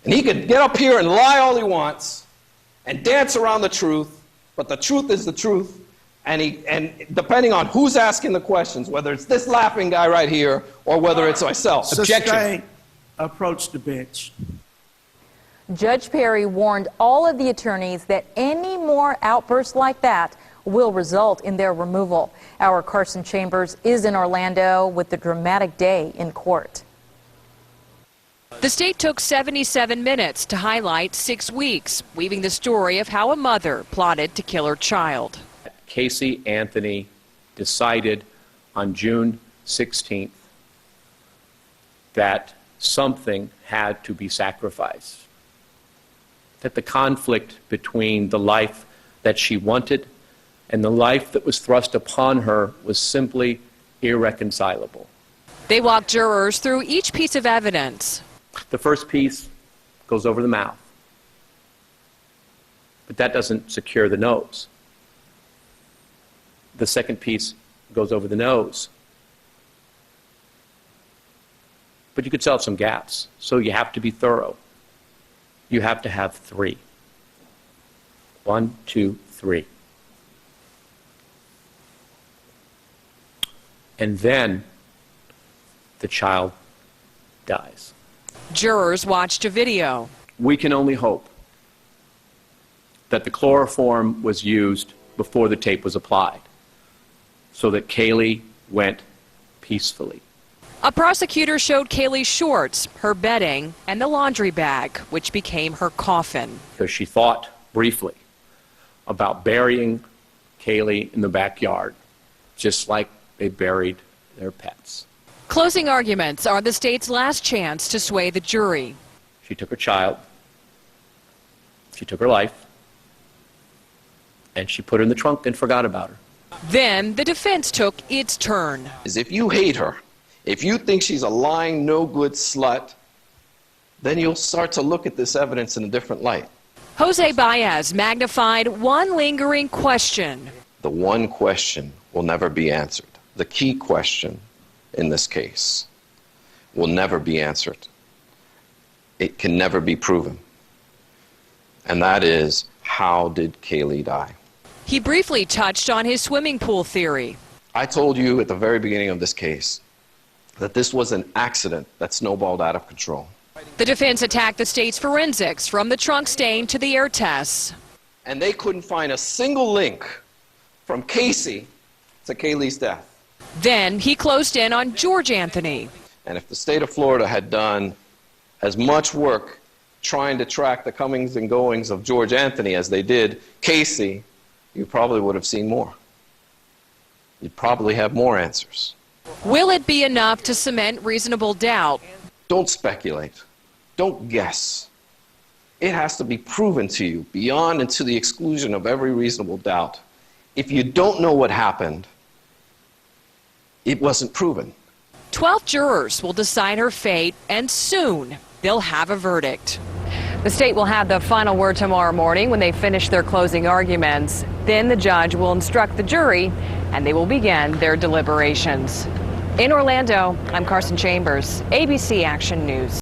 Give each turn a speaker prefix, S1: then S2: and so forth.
S1: And he could get up here and lie all he wants and dance around the truth, but the truth is the truth. And depending on who's asking the questions, whether it's this laughing guy right here or whether it's myself.
S2: Objection. Approach the bench.
S3: Judge Perry warned all of the attorneys that any more outbursts like that will result in their removal. Our Carson Chambers is in Orlando with the dramatic day in court.
S4: The state took 77 minutes to highlight 6 weeks, weaving the story of how a mother plotted to kill her child.
S5: Casey Anthony decided on June 16th that something had to be sacrificed, that the conflict between the life that she wanted and the life that was thrust upon her was simply irreconcilable.
S4: They walked jurors through each piece of evidence.
S5: The first piece goes over the mouth, but that doesn't secure the nose. The second piece goes over the nose, but you could still have some gaps, so you have to be thorough. You have to have 3. 1, 2, 3. And then the child dies.
S4: Jurors watched a video.
S5: We can only hope that the chloroform was used before the tape was applied, so that Caylee went peacefully.
S4: A prosecutor showed Caylee's shorts, her bedding, and the laundry bag, which became her coffin.
S5: Because she thought briefly about burying Caylee in the backyard, just like they buried their pets.
S4: Closing arguments are the state's last chance to sway the jury.
S5: She took her child, she took her life, and she put her in the trunk and forgot about her.
S4: Then the defense took its turn.
S1: If you hate her, if you think she's a lying, no-good slut, then you'll start to look at this evidence in a different light.
S4: Jose Baez magnified one lingering question.
S1: The one question will never be answered. The key question in this case will never be answered. It can never be proven. And that is, how did Caylee die?
S4: He briefly touched on his swimming pool theory.
S1: I told you at the very beginning of this case that this was an accident that snowballed out of control.
S4: The defense attacked the state's forensics, from the trunk stain to the air tests.
S1: And they couldn't find a single link from Casey to Caylee's death.
S4: Then he closed in on George Anthony.
S1: And if the state of Florida had done as much work trying to track the comings and goings of George Anthony as they did Casey, you probably would have seen more. You'd probably have more answers.
S4: Will it be enough to cement reasonable doubt?
S1: Don't speculate. Don't guess. It has to be proven to you beyond and to the exclusion of every reasonable doubt. If you don't know what happened, it wasn't proven.
S4: 12 jurors will decide her fate, and soon they'll have a verdict. The state will have the final word tomorrow morning when they finish their closing arguments. Then the judge will instruct the jury, and they will begin their deliberations. In Orlando, I'm Carson Chambers, ABC Action News.